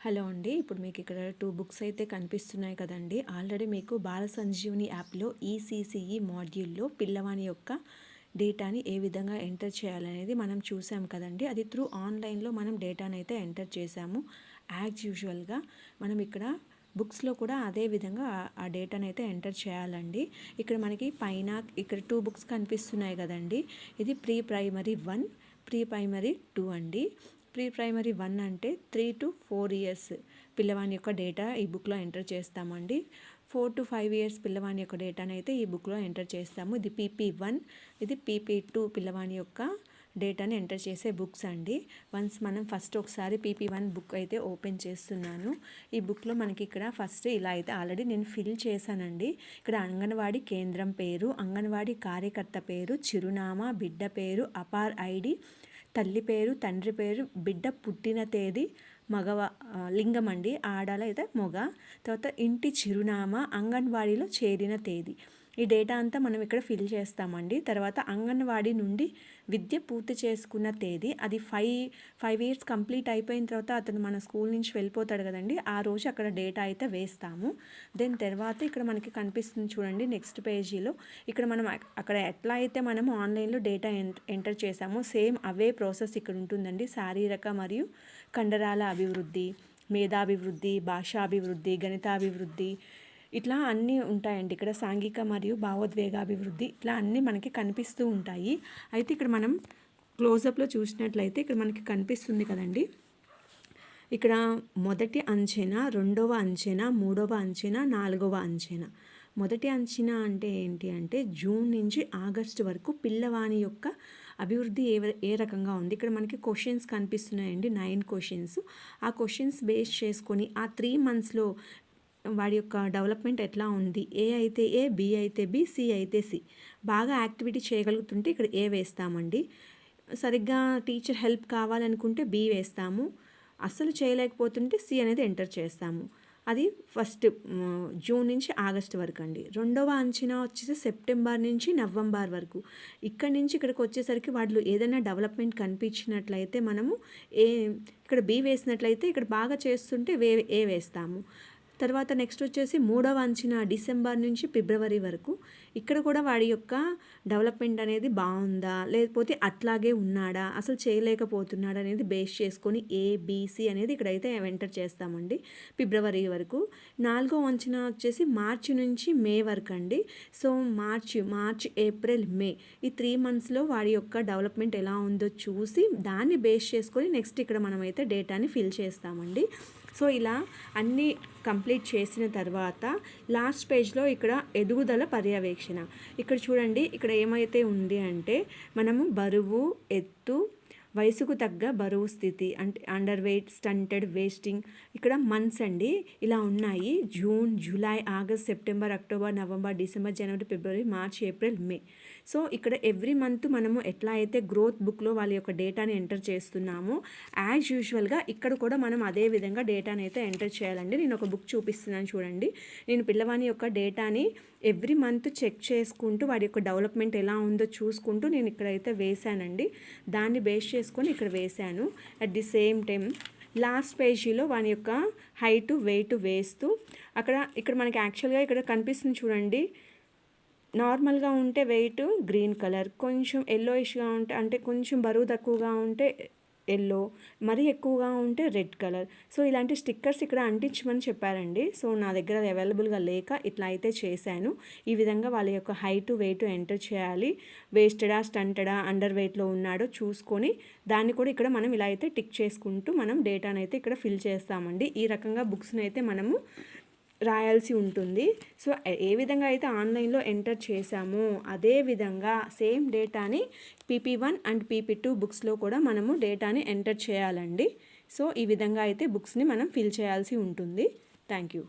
Hello అండి. ఇప్పుడు మీకు ఇక్కడ 2 బుక్స్ అయితే కనిపిస్తున్నాయి కదండీ. ఆల్రెడీ మీకు బాల సంజీవని యాప్‌లో ఈసీసీఈ మాడ్యూల్‌లో పిల్లవాని యొక్క డేటాని ఏ విధంగా ఎంటర్ చేయాలనేది మనం చూసాం కదండీ. అది త్రూ ఆన్‌లైన్‌లో మనం డేటాని అయితే ఎంటర్ చేసాము. యాజ్ యూజువల్‌గా మనం ఇక్కడ బుక్స్‌లో కూడా అదే విధంగా ఆ డేటాని అయితే ఎంటర్ చేయాలండి. ఇక్కడ మనకి పైన ఇక్కడ 2 బుక్స్ కనిపిస్తున్నాయి కదండీ. ఇది ప్రీ ప్రైమరీ 1, ప్రీ ప్రైమరీ 2 అండి. ప్రీ ప్రైమరీ 1 అంటే 3 to 4 ఇయర్స్ పిల్లవాని యొక్క డేటా ఈ బుక్లో ఎంటర్ చేస్తామండి. 4 to 5 ఇయర్స్ పిల్లవాని యొక్క డేటాని అయితే ఈ బుక్లో ఎంటర్ చేస్తాము. ఇది PP1, ఇది PP2 పిల్లవాని యొక్క డేటాని ఎంటర్ చేసే బుక్స్ అండి. వన్స్ మనం ఫస్ట్ ఒకసారి PP1 బుక్ అయితే ఓపెన్ చేస్తున్నాను. ఈ బుక్లో మనకి ఇక్కడ ఫస్ట్ ఇలా అయితే ఆల్రెడీ నేను ఫిల్ చేశానండి. ఇక్కడ అంగన్వాడీ కేంద్రం పేరు, అంగన్వాడీ కార్యకర్త పేరు, చిరునామా, బిడ్డ పేరు, అపార్ ఐడి, తల్లి పేరు, తండ్రి పేరు, బిడ్డ పుట్టిన తేదీ, లింగం అండి, ఆడాల అయితే మొగ, తర్వాత ఇంటి చిరునామా, అంగన్వాడీలో చేరిన తేదీ. ఈ డేటా అంతా మనం ఇక్కడ ఫిల్ చేస్తామండి. తర్వాత అంగన్వాడీ నుండి విద్య పూర్తి చేసుకున్న తేదీ, అది 5 ఇయర్స్ కంప్లీట్ అయిపోయిన తర్వాత అతను మన స్కూల్ నుంచి వెళ్ళిపోతాడు కదండి, ఆ రోజు అక్కడ డేటా అయితే వేస్తాము. దెన్ తర్వాత ఇక్కడ మనకి కనిపిస్తుంది చూడండి నెక్స్ట్ పేజీలో. ఇక్కడ మనం అక్కడ ఎట్లా అయితే మనము ఆన్లైన్లో డేటా ఎంటర్ చేసామో సేమ్ అవే ప్రాసెస్ ఇక్కడ ఉంటుందండి. శారీరక మరియు కండరాల అభివృద్ధి, మేధాభివృద్ధి, భాషాభివృద్ధి, గణితాభివృద్ధి, ఇట్లా అన్నీ ఉంటాయండి. ఇక్కడ సాంఘిక మరియు భావోద్వేగాభివృద్ధి, ఇట్లా అన్నీ మనకి కనిపిస్తూ ఉంటాయి. అయితే ఇక్కడ మనం క్లోజప్లో చూసినట్లయితే ఇక్కడ మనకి కనిపిస్తుంది కదండి. ఇక్కడ మొదటి అంచెనా, రెండవ అంచెనా, మూడవ అంచెనా, నాలుగవ అంచెనా. మొదటి అంచనా అంటే ఏంటి అంటే జూన్ నుంచి ఆగస్టు వరకు పిల్లవాని యొక్క అభివృద్ధి ఏ రకంగా ఉంది. ఇక్కడ మనకి క్వశ్చన్స్ కనిపిస్తున్నాయండి, 9 క్వశ్చన్స్. ఆ క్వశ్చన్స్ బేస్ చేసుకొని ఆ 3 monthsలో వాడి యొక్క డెవలప్మెంట్ ఎట్లా ఉంది, ఏ అయితే ఏ, బి అయితే బి, సి అయితే సి. బాగా యాక్టివిటీ చేయగలుగుతుంటే ఇక్కడ ఏ వేస్తామండి. సరిగ్గా టీచర్ హెల్ప్ కావాలనుకుంటే బి వేస్తాము. అస్సలు చేయలేకపోతుంటే సి అనేది ఎంటర్ చేస్తాము. అది ఫస్ట్ జూన్ నుంచి ఆగస్ట్ వరకు అండి. రెండవ అంచనా వచ్చేసి సెప్టెంబర్ నుంచి నవంబర్ వరకు. ఇక్కడి నుంచి ఇక్కడికి వచ్చేసరికి వాళ్ళు ఏదైనా డెవలప్మెంట్ కనిపించినట్లయితే మనము ఇక్కడ బి వేసినట్లయితే ఇక్కడ బాగా చేస్తుంటే ఏ వేస్తాము. తర్వాత నెక్స్ట్ వచ్చేసి మూడవ అంచనా డిసెంబర్ నుంచి ఫిబ్రవరి వరకు. ఇక్కడ కూడా వాడి యొక్క డెవలప్మెంట్ అనేది బాగుందా, లేకపోతే అట్లాగే ఉన్నాడా, అసలు చేయలేకపోతున్నాడా అనేది బేస్ చేసుకొని ఏబిసి అనేది ఇక్కడైతే ఎంటర్ చేస్తామండి ఫిబ్రవరి వరకు. నాలుగో అంచనా వచ్చేసి మార్చి నుంచి మే వరకు అండి. సో మార్చ్, ఏప్రిల్, మే, ఈ 3 monthsలో వాడి యొక్క డెవలప్మెంట్ ఎలా ఉందో చూసి దాన్ని బేస్ చేసుకొని నెక్స్ట్ ఇక్కడ మనమైతే డేటాని ఫిల్ చేస్తామండి. సో ఇలా అన్నీ కంప్లీట్ చేసిన తర్వాత లాస్ట్ పేజ్లో ఇక్కడ ఎదుగుదల పర్యవేక్షణ. ఇక్కడ చూడండి, ఇక్కడ ఏమైతే ఉంది అంటే మనము బరువు, ఎత్తు, వయసుకు తగ్గ బరువు స్థితి అంటే అండర్ వెయిట్, స్టంటెడ్, వేస్టింగ్, ఇక్కడ మంత్స్ అండి ఇలా ఉన్నాయి. June, July, August, September, October, November, December, January, February, March, April, May. So ఇక్కడ ఎవ్రీ మంత్ మనము ఎట్లా అయితే గ్రోత్ బుక్లో వాళ్ళ యొక్క డేటాని ఎంటర్ చేస్తున్నామో యాజ్ యూజువల్గా ఇక్కడ కూడా మనం అదే విధంగా డేటాని అయితే ఎంటర్ చేయాలండి. నేను ఒక బుక్ చూపిస్తున్నాను చూడండి. నేను పిల్లవాని యొక్క డేటాని ఎవ్రీ మంత్ చెక్ చేసుకుంటూ వాడి యొక్క డెవలప్మెంట్ ఎలా ఉందో చూసుకుంటూ నేను ఇక్కడైతే వేశానండి. దాన్ని బేస్ చేసుకొని ఇక్కడ వేశాను. At the same time last పేజీలో వాని యొక్క హైటు, వెయిట్ వేస్తూ ఇక్కడ మనకి యాక్చువల్గా ఇక్కడ కనిపిస్తుంది చూడండి. నార్మల్గా ఉంటే వెయిట్ గ్రీన్ కలర్, కొంచెం ఎల్లోయిష్గా ఉంటే అంటే కొంచెం బరువు తక్కువగా ఉంటే ఎల్లో, మరీ ఎక్కువగా ఉంటే రెడ్ కలర్. సో ఇలాంటి స్టిక్కర్స్ ఇక్కడ అంటించమని చెప్పారండి. సో నా దగ్గర అది అవైలబుల్గా లేక ఇట్లా అయితే చేశాను. ఈ విధంగా వాళ్ళ యొక్క హైటు, వెయిట్ ఎంటర్ చేయాలి. వేస్టెడా, స్టంటెడా, అండర్ వెయిట్లో ఉన్నాడో చూసుకొని దాన్ని కూడా ఇక్కడ మనం ఇలా అయితే టిక్ చేసుకుంటూ మనం డేటాను అయితే ఇక్కడ ఫిల్ చేస్తామండి. ఈ రకంగా బుక్స్ని అయితే మనము రాయాల్సి ఉంటుంది. సో ఏ విధంగా అయితే ఆన్లైన్లో ఎంటర్ చేసామో అదే విధంగా సేమ్ డేటాని PP1 అండ్ PP2 బుక్స్లో కూడా మనము డేటాని ఎంటర్ చేయాలండి. సో ఈ విధంగా అయితే బుక్స్ని మనం ఫిల్ చేయాల్సి ఉంటుంది. Thank you.